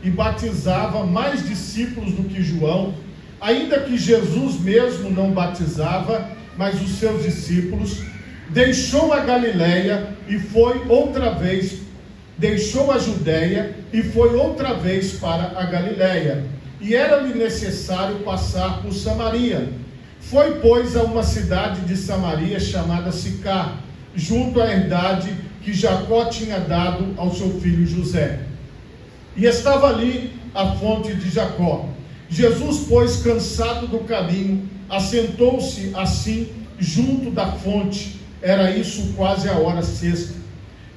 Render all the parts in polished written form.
e batizava mais discípulos do que João, ainda que Jesus mesmo não batizava, mas os seus discípulos. Deixou a Galileia e foi outra vez, deixou a Judeia e foi outra vez para a Galileia, e era-lhe necessário passar por Samaria. Foi, pois, a uma cidade de Samaria chamada Sicar, junto à herdade que Jacó tinha dado ao seu filho José. E estava ali a fonte de Jacó. Jesus, pois, cansado do caminho, assentou-se assim junto da fonte. Era isso quase a hora sexta.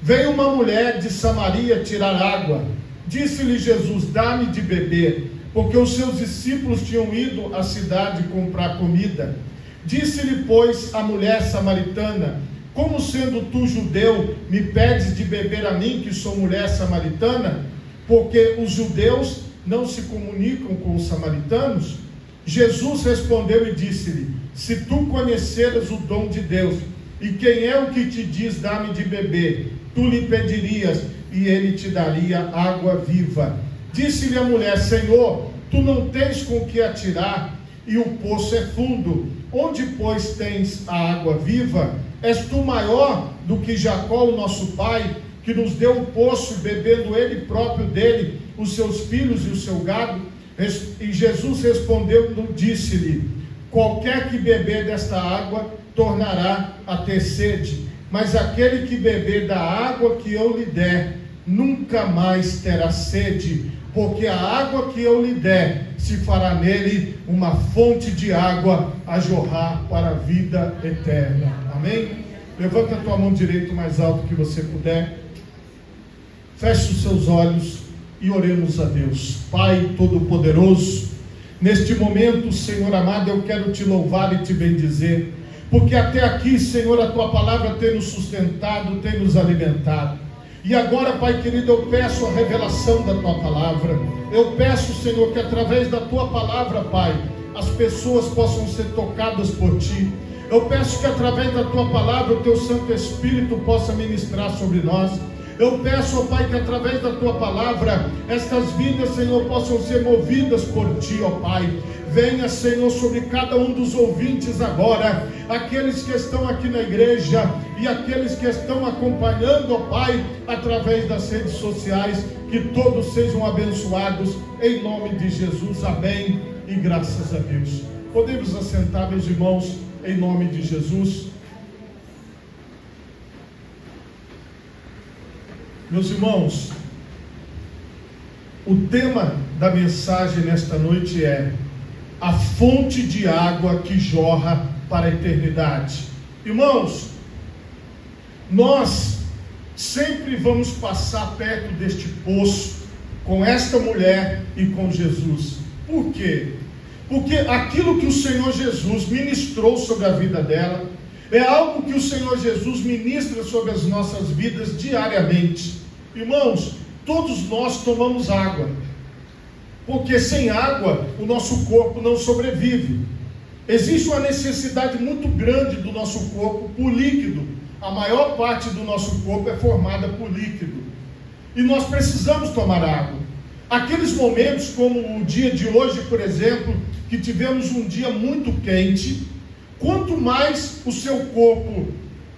Veio uma mulher de Samaria tirar água. Disse-lhe Jesus: dá-me de beber, porque os seus discípulos tinham ido à cidade comprar comida. Disse-lhe, pois, a mulher samaritana: como sendo tu judeu, me pedes de beber a mim, que sou mulher samaritana? Porque os judeus não se comunicam com os samaritanos? Jesus respondeu e disse-lhe: se tu conheceras o dom de Deus, e quem é o que te diz dá-me de beber, tu lhe pedirias, e ele te daria água viva. Disse-lhe a mulher: Senhor, tu não tens com que atirar, e o poço é fundo. Onde, pois, tens a água viva? És tu maior do que Jacó, o nosso pai, que nos deu o poço, bebendo ele próprio dele, os seus filhos e o seu gado? E Jesus respondeu e disse-lhe: qualquer que beber desta água tornará a ter sede, mas aquele que beber da água que eu lhe der nunca mais terá sede, porque a água que eu lhe der se fará nele uma fonte de água a jorrar para a vida eterna. Amém? Levanta a tua mão direita o mais alto que você puder. Feche os seus olhos e oremos a Deus. Pai Todo-Poderoso, neste momento, Senhor amado, eu quero te louvar e te bendizer, porque até aqui, Senhor, a tua palavra tem nos sustentado, tem nos alimentado. E agora, Pai querido, eu peço a revelação da tua palavra. Eu peço, Senhor, que através da tua palavra, Pai, as pessoas possam ser tocadas por ti. Eu peço que através da tua palavra o teu Santo Espírito possa ministrar sobre nós. Eu peço, ó Pai, que através da tua palavra estas vidas, Senhor, possam ser movidas por ti, ó Pai. Venha, Senhor, sobre cada um dos ouvintes agora, aqueles que estão aqui na igreja e aqueles que estão acompanhando, ó Pai, através das redes sociais, que todos sejam abençoados, em nome de Jesus, amém, e graças a Deus. Podemos assentar, meus irmãos, em nome de Jesus. Meus irmãos, o tema da mensagem nesta noite é a fonte de água que jorra para a eternidade. Irmãos, nós sempre vamos passar perto deste poço com esta mulher e com Jesus. Por quê? Porque aquilo que o Senhor Jesus ministrou sobre a vida dela é algo que o Senhor Jesus ministra sobre as nossas vidas diariamente. Irmãos, todos nós tomamos água, porque sem água o nosso corpo não sobrevive. Existe uma necessidade muito grande do nosso corpo por líquido. A maior parte do nosso corpo é formada por líquido, e nós precisamos tomar água. Aqueles momentos como o dia de hoje, por exemplo, que tivemos um dia muito quente, quanto mais o seu corpo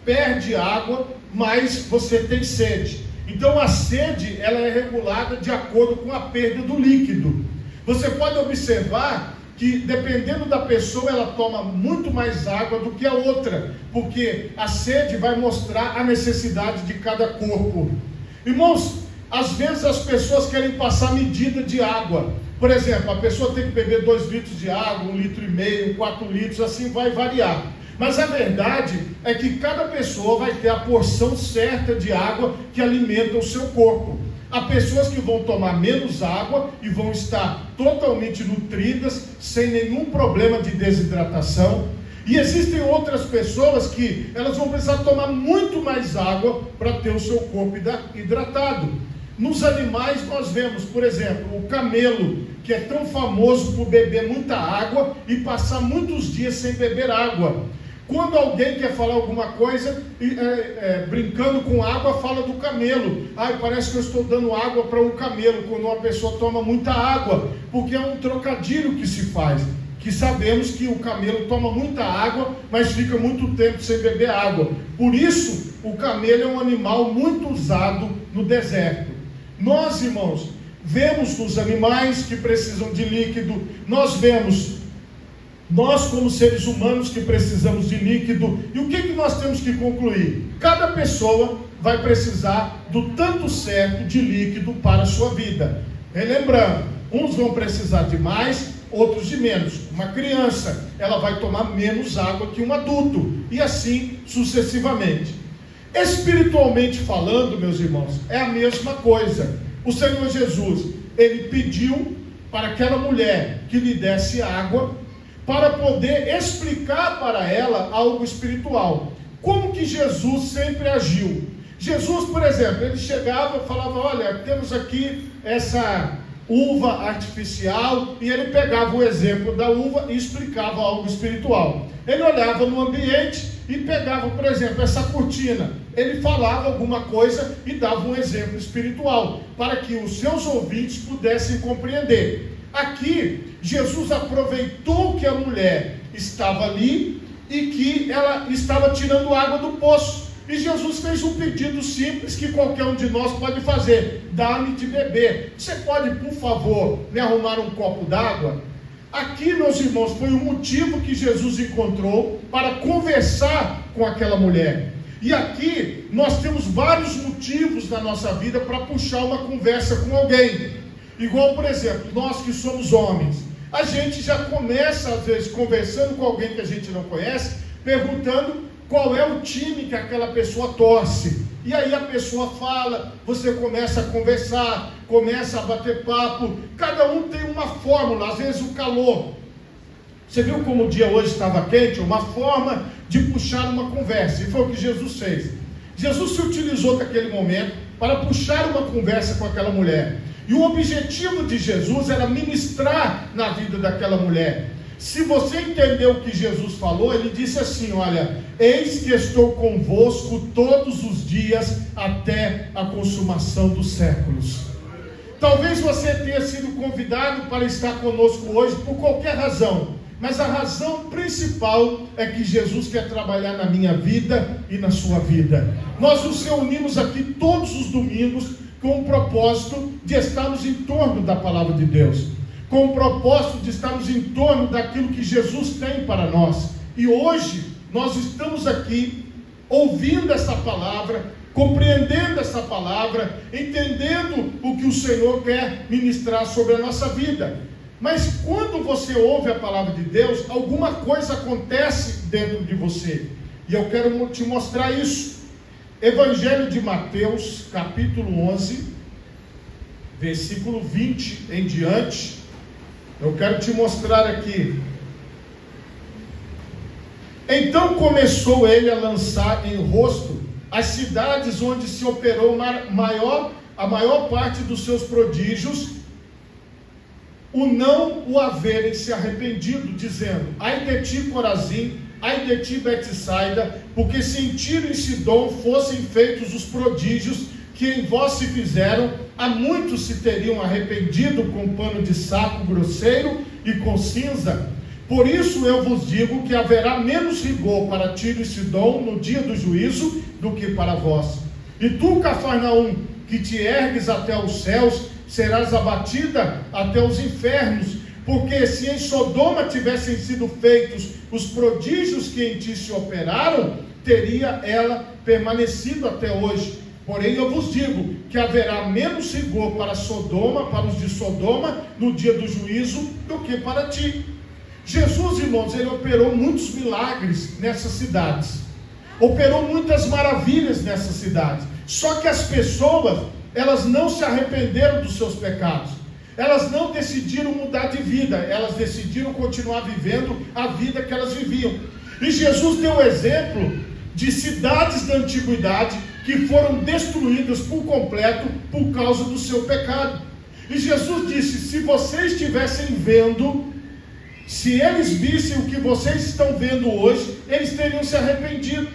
perde água, mais você tem sede. Então a sede, ela é regulada de acordo com a perda do líquido. Você pode observar que dependendo da pessoa, ela toma muito mais água do que a outra, porque a sede vai mostrar a necessidade de cada corpo. Irmãos, às vezes as pessoas querem passar medida de água. Por exemplo, a pessoa tem que beber 2 litros de água, 1,5 litro, 4 litros, assim vai variar. Mas a verdade é que cada pessoa vai ter a porção certa de água que alimenta o seu corpo. Há pessoas que vão tomar menos água e vão estar totalmente nutridas, sem nenhum problema de desidratação. E existem outras pessoas que elas vão precisar tomar muito mais água para ter o seu corpo hidratado. Nos animais nós vemos, por exemplo, o camelo, que é tão famoso por beber muita água e passar muitos dias sem beber água. Quando alguém quer falar alguma coisa, brincando com água, fala do camelo. Parece que eu estou dando água para um camelo, quando uma pessoa toma muita água, porque é um trocadilho que se faz, que sabemos que o camelo toma muita água, mas fica muito tempo sem beber água. Por isso, o camelo é um animal muito usado no deserto. Nós, irmãos, vemos nos animais que precisam de líquido, nós como seres humanos que precisamos de líquido. E o que nós temos que concluir? Cada pessoa vai precisar do tanto certo de líquido para a sua vida. Relembrando, uns vão precisar de mais, outros de menos. Uma criança, ela vai tomar menos água que um adulto, e assim sucessivamente. Espiritualmente falando, meus irmãos, é a mesma coisa. O Senhor Jesus, ele pediu para aquela mulher que lhe desse água, para poder explicar para ela algo espiritual. Como que Jesus sempre agiu? Jesus, por exemplo, ele chegava e falava: olha, temos aqui essa uva artificial, e ele pegava o exemplo da uva e explicava algo espiritual. Ele olhava no ambiente e pegava, por exemplo, essa cortina, ele falava alguma coisa e dava um exemplo espiritual, para que os seus ouvintes pudessem compreender. Aqui, Jesus aproveitou que a mulher estava ali e que ela estava tirando água do poço. E Jesus fez um pedido simples que qualquer um de nós pode fazer: dá-me de beber. Você pode, por favor, me arrumar um copo d'água? Aqui, meus irmãos, foi o motivo que Jesus encontrou para conversar com aquela mulher. E aqui, nós temos vários motivos na nossa vida para puxar uma conversa com alguém. Igual, por exemplo, nós que somos homens, a gente já começa, às vezes, conversando com alguém que a gente não conhece, perguntando qual é o time que aquela pessoa torce. E aí a pessoa fala, você começa a conversar, começa a bater papo, cada um tem uma fórmula, às vezes o calor. Você viu como o dia hoje estava quente? Uma forma de puxar uma conversa, e foi o que Jesus fez. Jesus se utilizou daquele momento para puxar uma conversa com aquela mulher. E o objetivo de Jesus era ministrar na vida daquela mulher. Se você entendeu o que Jesus falou, ele disse assim: olha, eis que estou convosco todos os dias até a consumação dos séculos. Talvez você tenha sido convidado para estar conosco hoje por qualquer razão, mas a razão principal é que Jesus quer trabalhar na minha vida e na sua vida. Nós nos reunimos aqui todos os domingos com o propósito de estarmos em torno da palavra de Deus, com o propósito de estarmos em torno daquilo que Jesus tem para nós. E hoje nós estamos aqui ouvindo essa palavra, compreendendo essa palavra, entendendo o que o Senhor quer ministrar sobre a nossa vida. Mas quando você ouve a palavra de Deus, alguma coisa acontece dentro de você, e eu quero te mostrar isso. Evangelho de Mateus, capítulo 11, versículo 20 em diante. Eu quero te mostrar aqui. Então começou ele a lançar em rosto as cidades onde se operou a maior parte dos seus prodígios, o não o haverem se arrependido, dizendo: ai de ti, Corazim, ai de ti, Betsaida, porque se em Tiro e Sidom fossem feitos os prodígios que em vós se fizeram, a muitos se teriam arrependido com pano de saco grosseiro e com cinza. Por isso eu vos digo que haverá menos rigor para Tiro e Sidom no dia do juízo do que para vós. E tu, Cafarnaum, que te ergues até os céus, serás abatida até os infernos. Porque se em Sodoma tivessem sido feitos os prodígios que em ti se operaram, teria ela permanecido até hoje. Porém eu vos digo que haverá menos rigor para Sodoma, para os de Sodoma, no dia do juízo, do que para ti. Jesus, irmãos, ele operou muitos milagres nessas cidades, operou muitas maravilhas nessas cidades. Só que as pessoas, elas não se arrependeram dos seus pecados. Elas não decidiram mudar de vida, elas decidiram continuar vivendo a vida que elas viviam. E Jesus deu exemplo de cidades da antiguidade que foram destruídas por completo por causa do seu pecado. E Jesus disse: se vocês estivessem vendo Se eles vissem o que vocês estão vendo hoje, eles teriam se arrependido.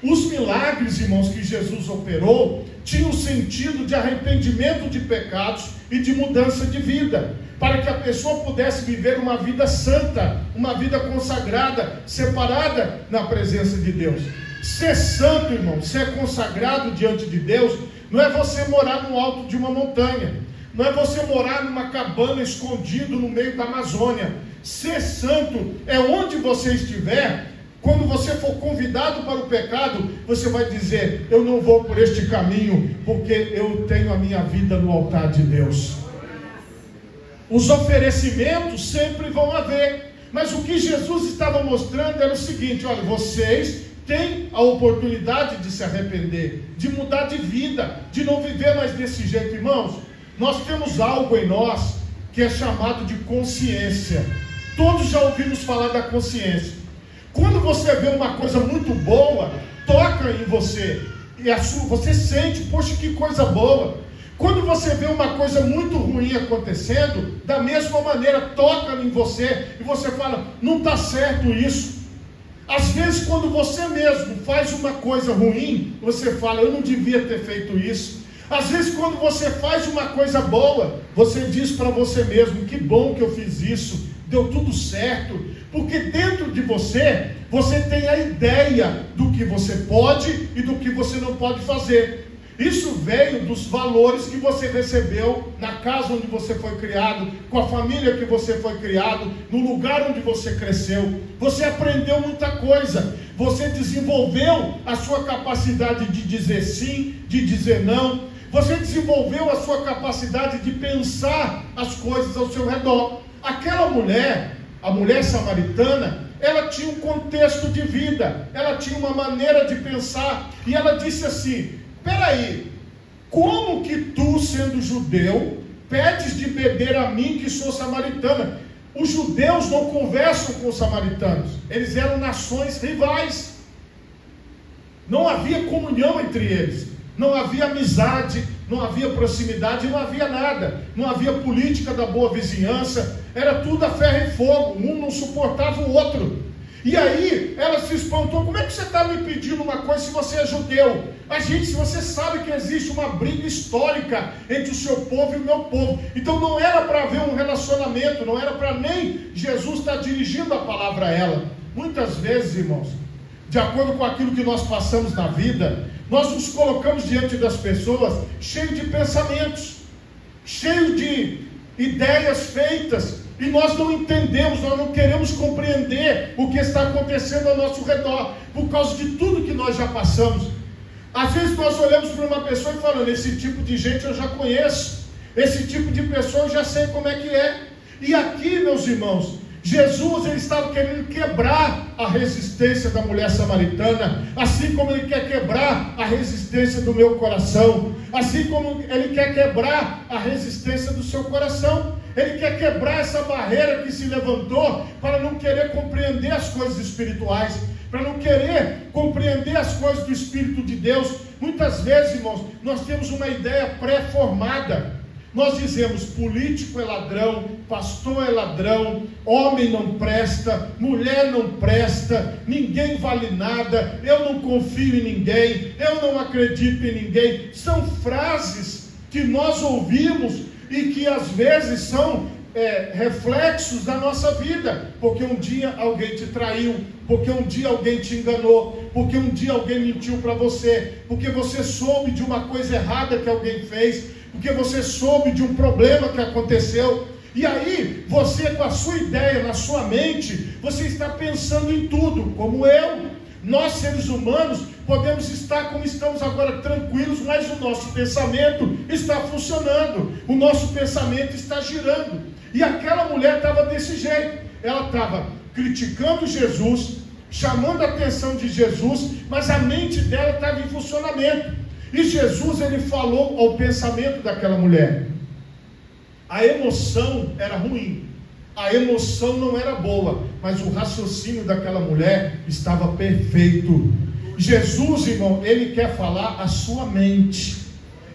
Os milagres, irmãos, que Jesus operou, tinham sentido de arrependimento de pecados e de mudança de vida, para que a pessoa pudesse viver uma vida santa, uma vida consagrada, separada na presença de Deus. Ser santo, irmão, ser consagrado diante de Deus, não é você morar no alto de uma montanha, não é você morar numa cabana escondido no meio da Amazônia. Ser santo é onde você estiver. Quando você for convidado para o pecado, você vai dizer: eu não vou por este caminho, porque eu tenho a minha vida no altar de Deus. Os oferecimentos sempre vão haver, mas o que Jesus estava mostrando era o seguinte: olha, vocês têm a oportunidade de se arrepender, de mudar de vida, de não viver mais desse jeito. Irmãos, nós temos algo em nós que é chamado de consciência. Todos já ouvimos falar da consciência. Quando você vê uma coisa muito boa, toca em você, e você sente: poxa, que coisa boa. Quando você vê uma coisa muito ruim acontecendo, da mesma maneira toca em você, e você fala: não está certo isso. Às vezes, quando você mesmo faz uma coisa ruim, você fala: eu não devia ter feito isso. Às vezes, quando você faz uma coisa boa, você diz para você mesmo: que bom que eu fiz isso, deu tudo certo. Porque dentro de você, você tem a ideia do que você pode e do que você não pode fazer. Isso veio dos valores que você recebeu na casa onde você foi criado, com a família que você foi criado, no lugar onde você cresceu. Você aprendeu muita coisa. Você desenvolveu a sua capacidade de dizer sim, de dizer não. Você desenvolveu a sua capacidade de pensar as coisas ao seu redor. Aquela mulher, a mulher samaritana, ela tinha um contexto de vida, ela tinha uma maneira de pensar, e ela disse assim: peraí, como que tu, sendo judeu, pedes de beber a mim, que sou samaritana? Os judeus não conversam com os samaritanos, eles eram nações rivais, não havia comunhão entre eles, não havia amizade, não havia proximidade, não havia nada, não havia política da boa vizinhança, era tudo a ferro e fogo, um não suportava o outro. E aí ela se espantou: como é que você está me pedindo uma coisa se você é judeu? Se você sabe que existe uma briga histórica entre o seu povo e o meu povo, então não era para haver um relacionamento, não era para nem Jesus estar dirigindo a palavra a ela. Muitas vezes, irmãos, de acordo com aquilo que nós passamos na vida, nós nos colocamos diante das pessoas cheio de pensamentos, cheio de ideias feitas, e nós não entendemos, nós não queremos compreender o que está acontecendo ao nosso redor, por causa de tudo que nós já passamos. Às vezes nós olhamos para uma pessoa e falamos: esse tipo de gente eu já conheço, esse tipo de pessoa eu já sei como é que é. E aqui, meus irmãos, Jesus, ele estava querendo quebrar a resistência da mulher samaritana, assim como ele quer quebrar a resistência do meu coração, assim como ele quer quebrar a resistência do seu coração. Ele quer quebrar essa barreira que se levantou para não querer compreender as coisas espirituais, para não querer compreender as coisas do Espírito de Deus. Muitas vezes, irmãos, nós temos uma ideia pré-formada. Nós dizemos: político é ladrão, pastor é ladrão, homem não presta, mulher não presta, ninguém vale nada, eu não confio em ninguém, eu não acredito em ninguém. São frases que nós ouvimos e que às vezes são reflexos da nossa vida, porque um dia alguém te traiu, porque um dia alguém te enganou, porque um dia alguém mentiu para você, porque você soube de uma coisa errada que alguém fez, porque você soube de um problema que aconteceu. E aí, você, com a sua ideia na sua mente, você está pensando em tudo, como eu. Nós, seres humanos, podemos estar como estamos agora, tranquilos, mas o nosso pensamento está funcionando, o nosso pensamento está girando. E aquela mulher estava desse jeito, ela estava criticando Jesus, chamando a atenção de Jesus, mas a mente dela estava em funcionamento. E Jesus, ele falou ao pensamento daquela mulher. A emoção era ruim, a emoção não era boa, mas o raciocínio daquela mulher estava perfeito. Jesus, irmão, ele quer falar a sua mente,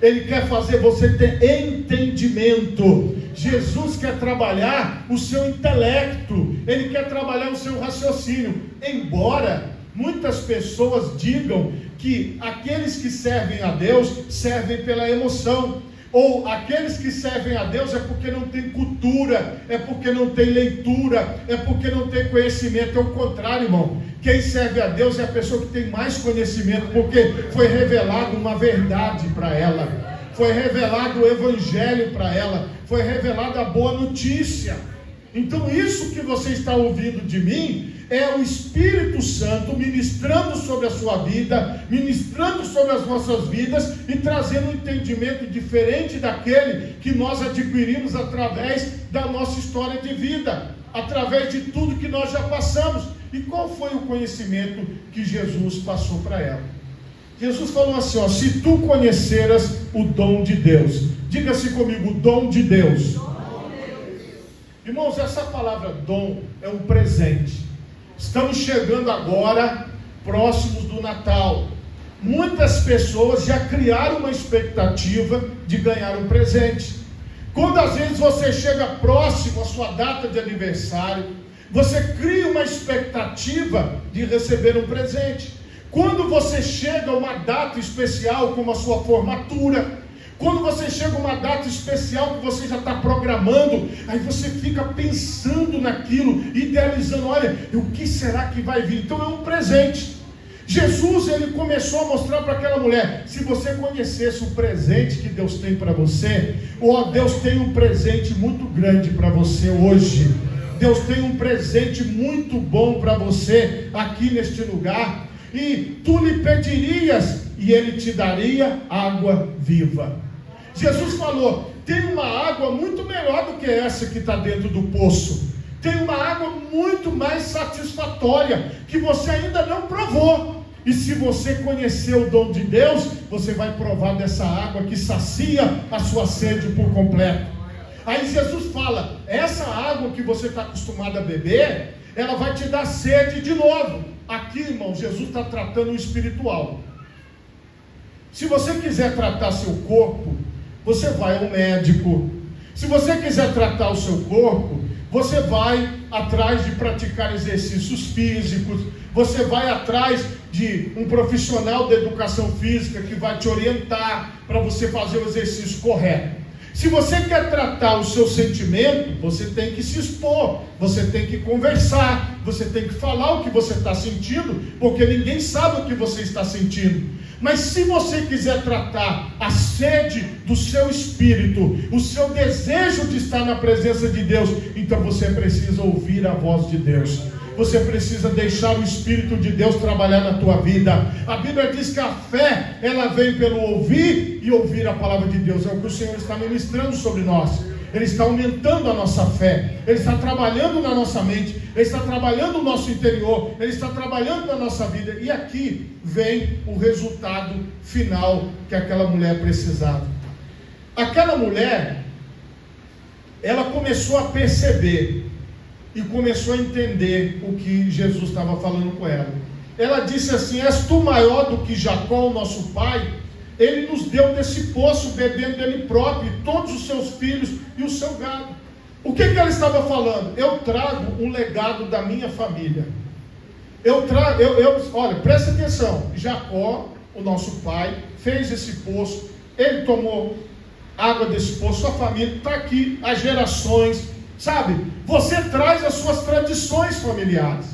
ele quer fazer você ter entendimento. Jesus quer trabalhar o seu intelecto, Ele quer trabalhar o seu raciocínio. Embora muitas pessoas digam que aqueles que servem a Deus servem pela emoção, ou aqueles que servem a Deus é porque não tem cultura, é porque não tem leitura, é porque não tem conhecimento. É o contrário, irmão. Quem serve a Deus é a pessoa que tem mais conhecimento, porque foi revelado uma verdade para ela, foi revelado o Evangelho para ela, foi revelada a boa notícia. Então isso que você está ouvindo de mim é o Espírito Santo ministrando sobre a sua vida, ministrando sobre as nossas vidas e trazendo um entendimento diferente daquele que nós adquirimos através da nossa história de vida, através de tudo que nós já passamos. E qual foi o conhecimento que Jesus passou para ela? Jesus falou assim, ó: se tu conheceras o dom de Deus. Diga-se comigo, o dom de Deus. Irmãos, essa palavra dom é um presente. Estamos chegando agora, próximos do Natal. Muitas pessoas já criaram uma expectativa de ganhar um presente. Quando às vezes você chega próximo à sua data de aniversário, você cria uma expectativa de receber um presente. Quando você chega a uma data especial, como a sua formatura, quando você chega a uma data especial que você já está programando, aí você fica pensando naquilo, idealizando, olha, o que será que vai vir? Então é um presente. Jesus, ele começou a mostrar para aquela mulher, se você conhecesse o presente que Deus tem para você, Deus tem um presente muito grande para você hoje. Deus tem um presente muito bom para você aqui neste lugar, e tu lhe pedirias, e ele te daria água viva. Jesus falou, tem uma água muito melhor do que essa que está dentro do poço, tem uma água muito mais satisfatória, que você ainda não provou, e se você conhecer o dom de Deus, você vai provar dessa água que sacia a sua sede por completo. Aí Jesus fala, essa água que você está acostumado a beber, ela vai te dar sede de novo. Aqui, irmão, Jesus está tratando o espiritual. Se você quiser tratar seu corpo, você vai ao médico. Se você quiser tratar o seu corpo, você vai atrás de praticar exercícios físicos, você vai atrás de um profissional da educação física que vai te orientar para você fazer o exercício correto. Se você quer tratar o seu sentimento, você tem que se expor, você tem que conversar, você tem que falar o que você está sentindo, porque ninguém sabe o que você está sentindo. Mas se você quiser tratar a sede do seu espírito, o seu desejo de estar na presença de Deus, então você precisa ouvir a voz de Deus. Você precisa deixar o Espírito de Deus trabalhar na tua vida. A Bíblia diz que a fé, ela vem pelo ouvir e ouvir a palavra de Deus. É o que o Senhor está ministrando sobre nós. Ele está aumentando a nossa fé, Ele está trabalhando na nossa mente, Ele está trabalhando no nosso interior, Ele está trabalhando na nossa vida. E aqui vem o resultado final que aquela mulher precisava. Aquela mulher, ela começou a perceber e começou a entender o que Jesus estava falando com ela. Ela disse assim, és tu maior do que Jacó, o nosso pai? Ele nos deu desse poço, bebendo dele próprio, e todos os seus filhos e o seu gado. O que ela estava falando? Eu trago um legado da minha família. Olha, presta atenção, Jacó, o nosso pai, fez esse poço, ele tomou água desse poço, sua família está aqui, as gerações, sabe? Você traz as suas tradições familiares.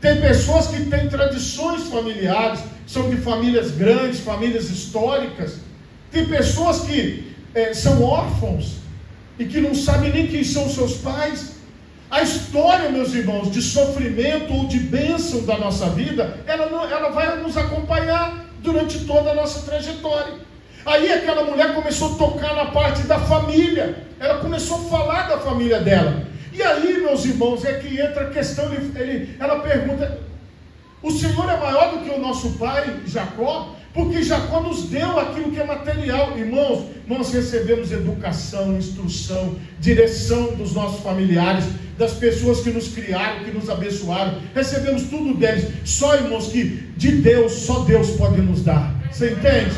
Tem pessoas que têm tradições familiares, são de famílias grandes, famílias históricas. Tem pessoas que são órfãos e que não sabem nem quem são seus pais. A história, meus irmãos, de sofrimento ou de bênção da nossa vida, ela vai nos acompanhar durante toda a nossa trajetória. Aí aquela mulher começou a tocar na parte da família, ela começou a falar da família dela. E aí, meus irmãos, é que entra a questão, ela pergunta, o Senhor é maior do que o nosso pai Jacó? Porque Jacó nos deu aquilo que é material. Irmãos, nós recebemos educação, instrução, direção dos nossos familiares, das pessoas que nos criaram, que nos abençoaram, recebemos tudo deles. Só, irmãos, que de Deus, só Deus pode nos dar. Você entende?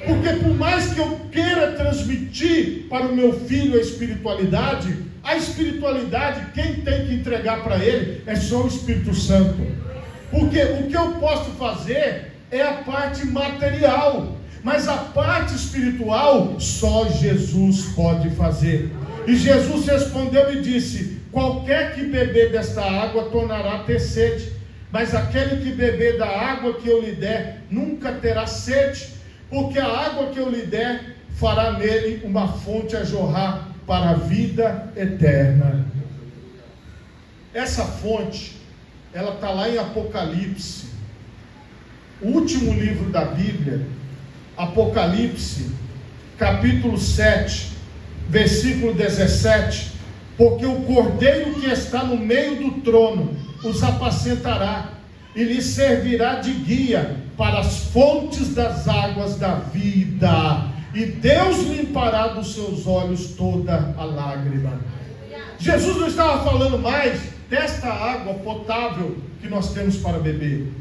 Porque por mais que eu queira transmitir para o meu filho a espiritualidade, quem tem que entregar para ele é só o Espírito Santo. Porque o que eu posso fazer é a parte material, mas a parte espiritual só Jesus pode fazer. E Jesus respondeu e disse: qualquer que beber desta água tornará a ter sede, mas aquele que beber da água que eu lhe der nunca terá sede, porque a água que eu lhe der fará nele uma fonte a jorrar para a vida eterna. Essa fonte, ela está lá em Apocalipse, o último livro da Bíblia, Apocalipse, capítulo 7, versículo 17, porque o cordeiro que está no meio do trono os apacentará, e lhes servirá de guia para as fontes das águas da vida, e Deus limpará dos seus olhos toda a lágrima. Jesus não estava falando mais desta água potável que nós temos para beber,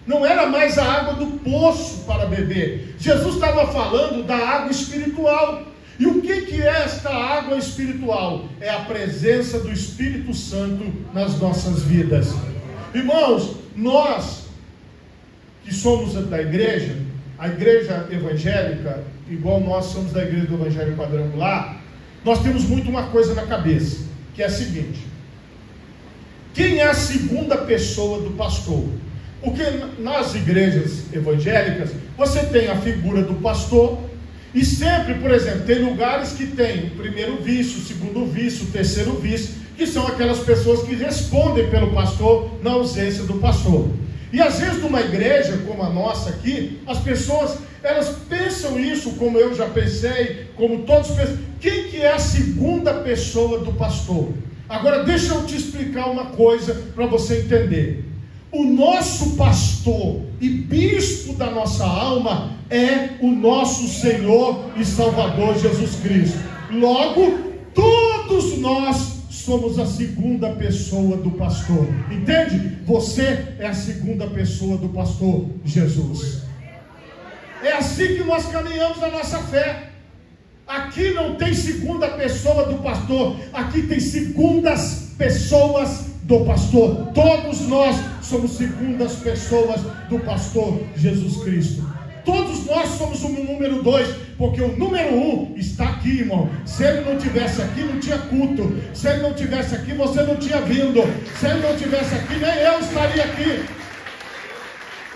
não era mais a água do poço para beber. Jesus estava falando da água espiritual. E o que é esta água espiritual? É a presença do Espírito Santo nas nossas vidas. Irmãos, nós que somos da igreja, a igreja evangélica, igual nós somos da igreja do Evangelho Quadrangular, nós temos muito uma coisa na cabeça, que é a seguinte: quem é a segunda pessoa do pastor? Porque nas igrejas evangélicas, você tem a figura do pastor, e sempre, por exemplo, tem lugares que tem o primeiro vice, o segundo vice, o terceiro vice, que são aquelas pessoas que respondem pelo pastor na ausência do pastor. E às vezes numa igreja como a nossa aqui, as pessoas, elas pensam isso, como eu já pensei, como todos pensam: quem que é a segunda pessoa do pastor? Agora deixa eu te explicar uma coisa para você entender. O nosso pastor e bispo da nossa alma é o nosso Senhor e Salvador Jesus Cristo. Logo, todos nós somos a segunda pessoa do pastor. Entende? Você é a segunda pessoa do pastor Jesus. É assim que nós caminhamos na nossa fé. Aqui não tem segunda pessoa do pastor, aqui tem segundas pessoas do pastor. Todos nós somos segundas pessoas do pastor Jesus Cristo. Todos nós somos o número 2, porque o número 1 está aqui, irmão. Se ele não tivesse aqui, não tinha culto. Se ele não tivesse aqui, você não tinha vindo. Se ele não tivesse aqui, nem eu estaria aqui.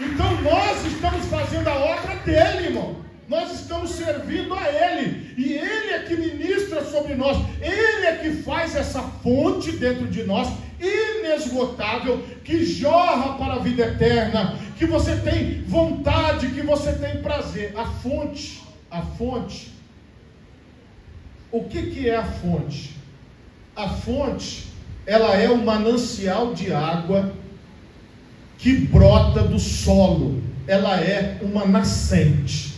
Então nós estamos fazendo a obra dele, irmão. Nós estamos servindo a Ele, e Ele é que ministra sobre nós, Ele é que faz essa fonte dentro de nós, inesgotável, que jorra para a vida eterna, que você tem vontade, que você tem prazer. A fonte, o que é a fonte? A fonte, ela é um manancial de água que brota do solo, ela é uma nascente.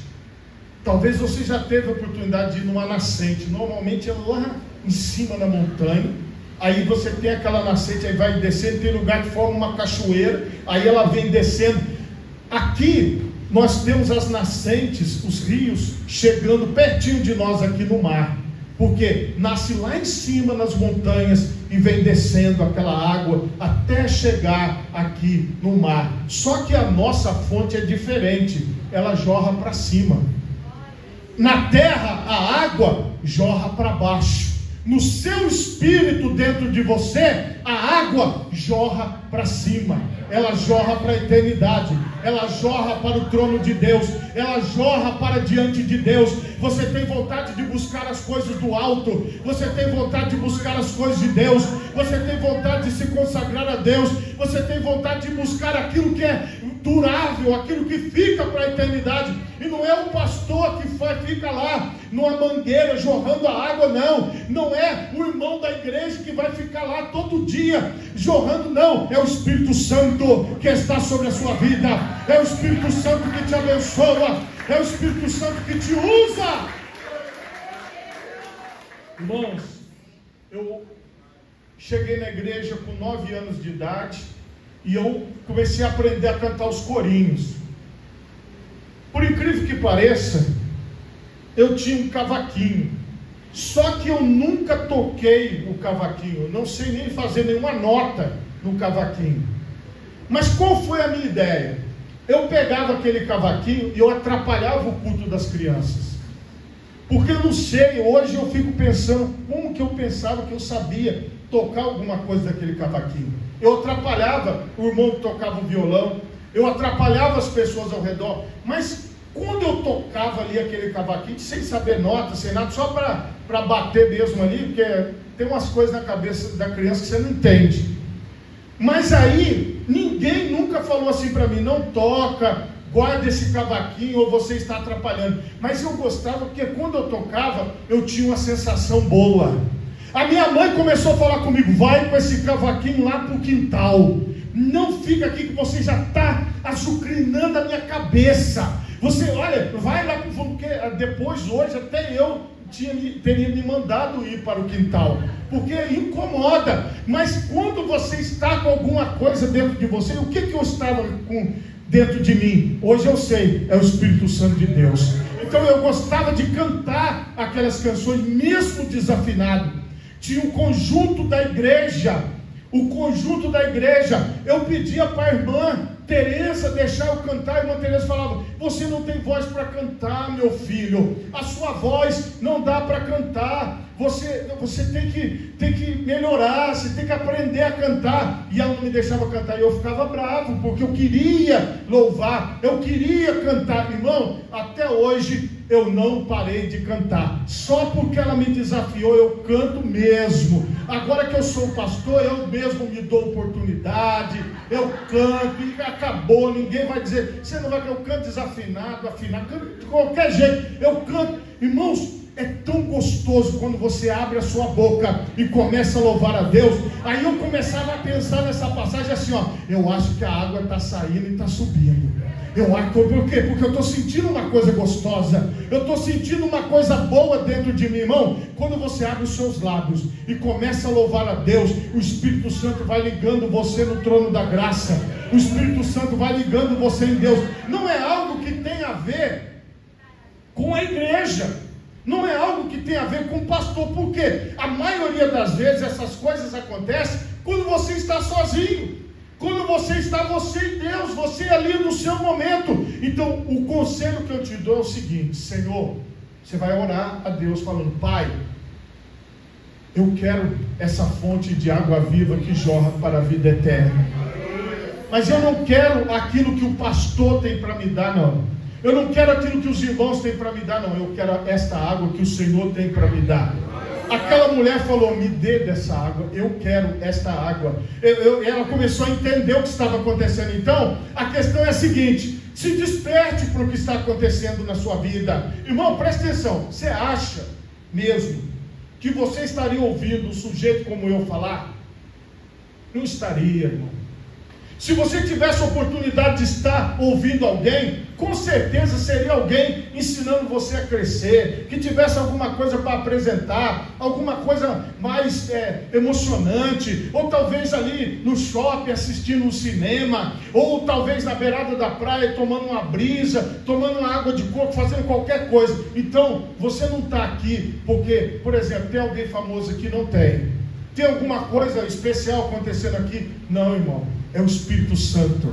Talvez você já teve a oportunidade de ir numa nascente. Normalmente é lá em cima na montanha. Aí você tem aquela nascente, aí vai descendo, tem lugar que forma uma cachoeira, aí ela vem descendo. Aqui nós temos as nascentes, os rios, chegando pertinho de nós aqui no mar. Porque nasce lá em cima nas montanhas e vem descendo aquela água até chegar aqui no mar. Só que a nossa fonte é diferente, ela jorra para cima. Na terra, a água jorra para baixo. No seu espírito dentro de você, a água jorra para cima. Ela jorra para a eternidade. Ela jorra para o trono de Deus. Ela jorra para diante de Deus. Você tem vontade de buscar as coisas do alto. Você tem vontade de buscar as coisas de Deus. Você tem vontade de se consagrar a Deus. Você tem vontade de buscar aquilo que é durável, aquilo que fica para a eternidade. E não é o pastor que fica lá numa mangueira jorrando a água, não. Não é o irmão da igreja que vai ficar lá todo dia jorrando, não. É o Espírito Santo que está sobre a sua vida. É o Espírito Santo que te abençoa. É o Espírito Santo que te usa. Irmãos, eu cheguei na igreja com 9 anos de idade e eu comecei a aprender a cantar os corinhos. Por incrível que pareça, eu tinha um cavaquinho. Só que eu nunca toquei o cavaquinho, eu não sei nem fazer nenhuma nota no cavaquinho. Mas qual foi a minha ideia? Eu pegava aquele cavaquinho e eu atrapalhava o culto das crianças. Porque eu não sei, hoje eu fico pensando, como que eu pensava que eu sabia tocar alguma coisa daquele cavaquinho? Eu atrapalhava o irmão que tocava o violão, eu atrapalhava as pessoas ao redor, mas quando eu tocava ali aquele cavaquinho, sem saber nota, sem nada, só para bater mesmo ali, porque tem umas coisas na cabeça da criança que você não entende. Mas aí, ninguém nunca falou assim para mim, não toca, guarda esse cavaquinho ou você está atrapalhando. Mas eu gostava porque quando eu tocava, eu tinha uma sensação boa. A minha mãe começou a falar comigo, vai com esse cavaquinho lá para o quintal. Não fica aqui que você já está azucrinando a minha cabeça. Você, olha, vai lá para o fundo, porque depois, hoje, até eu teria me mandado ir para o quintal, porque incomoda. Mas quando você está com alguma coisa dentro de você, o que eu estava com dentro de mim? Hoje eu sei, é o Espírito Santo de Deus. Então eu gostava de cantar aquelas canções, mesmo desafinado. Tinha um conjunto da igreja, eu pedia para a irmã Tereza deixar eu cantar, a irmã Tereza falava, você não tem voz para cantar, meu filho, a sua voz não dá para cantar, você tem que melhorar, você tem que aprender a cantar. E ela não me deixava cantar, e eu ficava bravo, porque eu queria louvar, eu queria cantar. Irmão, até hoje eu não parei de cantar, só porque ela me desafiou, eu canto mesmo. Agora que eu sou pastor, eu mesmo me dou oportunidade, eu canto, e acabou. Ninguém vai dizer, você não vai que eu canto desafinado, afinado, canto de qualquer jeito, eu canto. Irmãos, é tão gostoso quando você abre a sua boca e começa a louvar a Deus. Aí eu começava a pensar nessa passagem assim, ó, eu acho que a água está saindo e está subindo. Por quê? Porque eu estou sentindo uma coisa gostosa, eu estou sentindo uma coisa boa dentro de mim, irmão. Quando você abre os seus lábios e começa a louvar a Deus, o Espírito Santo vai ligando você no trono da graça, o Espírito Santo vai ligando você em Deus. Não é algo que tem a ver com a igreja, não é algo que tem a ver com o pastor, porque a maioria das vezes essas coisas acontecem quando você está sozinho, quando você está você e Deus, você ali no seu momento. Então o conselho que eu te dou é o seguinte: Senhor, você vai orar a Deus falando, Pai, eu quero essa fonte de água viva que jorra para a vida eterna, mas eu não quero aquilo que o pastor tem para me dar, não. Eu não quero aquilo que os irmãos têm para me dar, não. Eu quero esta água que o Senhor tem para me dar. Aquela mulher falou, me dê dessa água, eu quero esta água. Ela começou a entender o que estava acontecendo. Então, a questão é a seguinte: se desperte para o que está acontecendo na sua vida. Irmão, presta atenção, você acha mesmo que você estaria ouvindo um sujeito como eu falar? Não estaria, irmão. Se você tivesse a oportunidade de estar ouvindo alguém, com certeza seria alguém ensinando você a crescer, que tivesse alguma coisa para apresentar, alguma coisa mais emocionante, ou talvez ali no shopping assistindo um cinema, ou talvez na beirada da praia tomando uma brisa, tomando uma água de coco, fazendo qualquer coisa. Então, você não está aqui porque, por exemplo, tem alguém famoso aqui? Não tem. Tem alguma coisa especial acontecendo aqui? Não, irmão. É o Espírito Santo.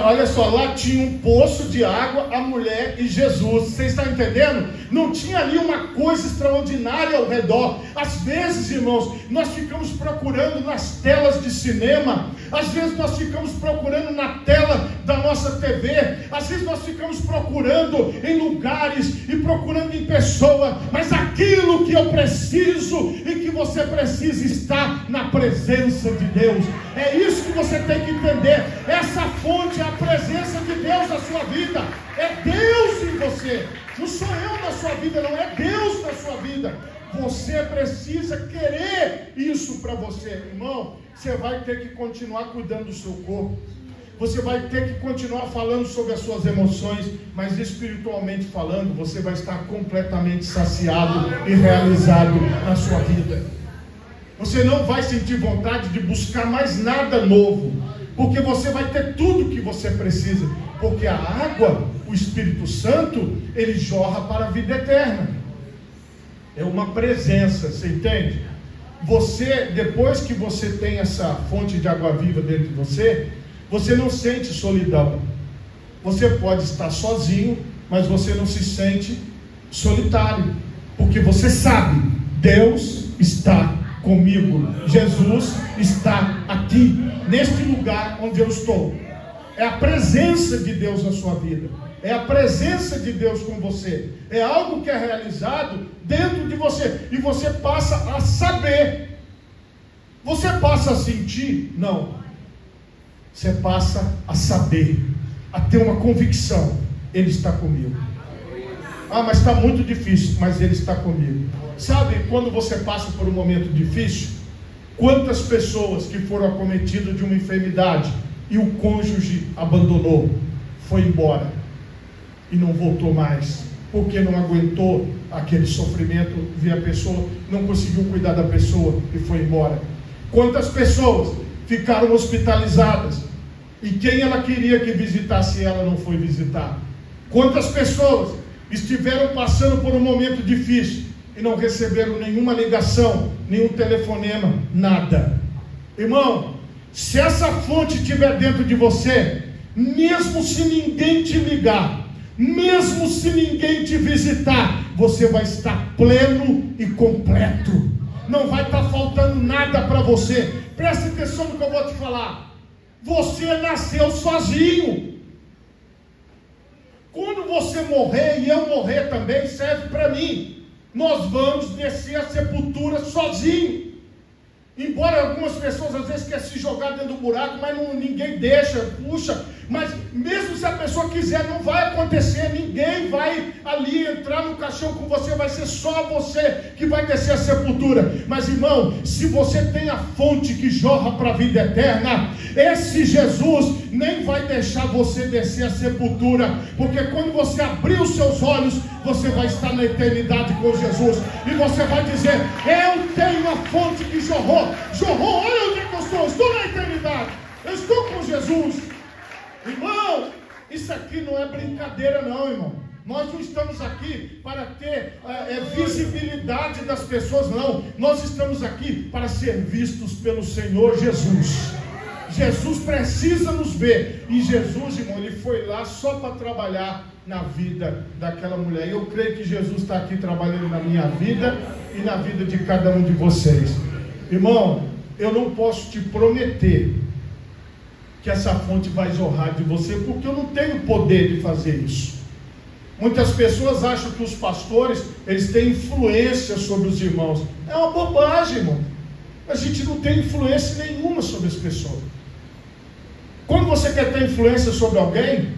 Olha só, lá tinha um poço de água, a mulher e Jesus. Você está entendendo? Não tinha ali uma coisa extraordinária ao redor. Às vezes, irmãos, nós ficamos procurando nas telas de cinema, às vezes nós ficamos procurando na tela da nossa TV, às vezes nós ficamos procurando em lugares e procurando em pessoa, mas aquilo que eu preciso e que você precisa está na presença de Deus. É isso que você tem que entender. Essa fonte é a presença de Deus na sua vida. É Deus em você. Não sou eu na sua vida, não. É Deus na sua vida. Você precisa querer isso para você, irmão. Você vai ter que continuar cuidando do seu corpo. Você vai ter que continuar falando sobre as suas emoções, mas espiritualmente falando, você vai estar completamente saciado e realizado na sua vida. Você não vai sentir vontade de buscar mais nada novo. porque você vai ter tudo que você precisa, porque a água, o Espírito Santo, ele jorra para a vida eterna. É uma presença, você entende? Você, depois que você tem essa fonte de água viva dentro de você, você não sente solidão. Você pode estar sozinho, mas você não se sente solitário, porque você sabe, Deus está comigo, Jesus está aqui, neste lugar onde eu estou. É a presença de Deus na sua vida, é a presença de Deus com você, é algo que é realizado dentro de você, e você passa a saber. Você passa a sentir? Não. Você passa a saber, a ter uma convicção: Ele está comigo. Ah, mas está muito difícil, mas Ele está comigo. Sabe, quando você passa por um momento difícil, quantas pessoas que foram acometidas de uma enfermidade e o cônjuge abandonou, foi embora e não voltou mais, porque não aguentou aquele sofrimento, viu a pessoa, não conseguiu cuidar da pessoa e foi embora. Quantas pessoas ficaram hospitalizadas e quem ela queria que visitasse ela não foi visitar? Quantas pessoas estiveram passando por um momento difícil e não receberam nenhuma ligação, nenhum telefonema, nada? Irmão, se essa fonte estiver dentro de você, mesmo se ninguém te ligar, mesmo se ninguém te visitar, você vai estar pleno e completo. Não vai estar faltando nada para você. Preste atenção no que eu vou te falar. Você nasceu sozinho. Quando você morrer e eu morrer também, serve para mim. Nós vamos descer a sepultura sozinho. Embora algumas pessoas às vezes querem se jogar dentro do buraco, mas ninguém deixa, puxa. Mas mesmo se a pessoa quiser, não vai acontecer. Ninguém vai ali entrar no caixão com você, vai ser só você que vai descer a sepultura. Mas irmão, se você tem a fonte que jorra para a vida eterna, esse Jesus nem vai deixar você descer a sepultura, porque quando você abrir os seus olhos, você vai estar na eternidade com Jesus, e você vai dizer: eu tenho a fonte que jorrou, olha onde é que eu estou na eternidade, eu estou com Jesus. Irmão, isso aqui não é brincadeira não, irmão. Nós não estamos aqui para ter visibilidade das pessoas, não. Nós estamos aqui para ser vistos pelo Senhor Jesus. Jesus precisa nos ver. E Jesus, irmão, ele foi lá só para trabalhar na vida daquela mulher. E eu creio que Jesus está aqui trabalhando na minha vida e na vida de cada um de vocês. Irmão, eu não posso te prometer que essa fonte vai jorrar de você, porque eu não tenho poder de fazer isso. Muitas pessoas acham que os pastores, eles têm influência sobre os irmãos. É uma bobagem, irmão. A gente não tem influência nenhuma sobre as pessoas. Quando você quer ter influência sobre alguém,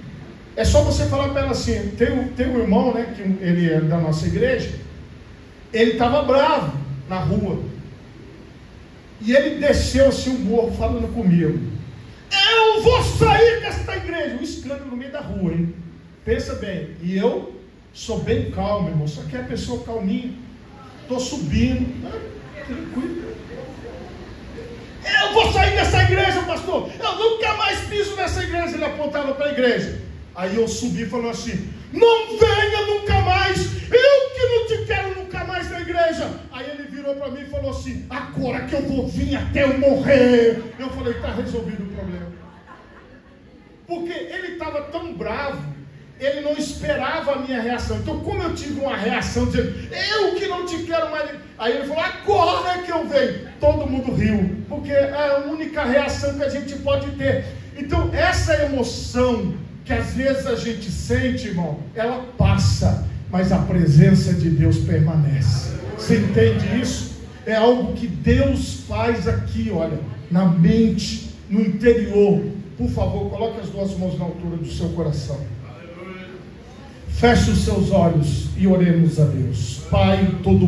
é só você falar para ela assim. Tem um irmão, né, que ele é da nossa igreja. Ele estava bravo na rua, e ele desceu assim um morro falando comigo: eu vou sair desta igreja. Um escândalo no meio da rua, hein? Pensa bem. E eu sou bem calmo, irmão. Só que é a pessoa calminha. Estou subindo, tranquilo. Eu vou sair dessa igreja, pastor. Eu nunca mais piso nessa igreja. Ele apontava para a igreja. Aí eu subi e falou assim: não venha nunca mais. Eu que não te quero nunca mais na igreja. Aí ele virou para mim e falou assim: agora que eu vou vir até eu morrer. Eu falei: está resolvido o problema. Porque ele estava tão bravo, ele não esperava a minha reação. Então, como eu tive uma reação dizendo: eu que não te quero mais. Aí ele falou: agora é que eu venho. Todo mundo riu, porque é a única reação que a gente pode ter. Então, essa emoção que às vezes a gente sente, irmão, ela passa, mas a presença de Deus permanece. Você entende isso? É algo que Deus faz aqui, olha, na mente, no interior. Por favor, coloque as duas mãos na altura do seu coração. Feche os seus olhos e oremos a Deus. Pai todo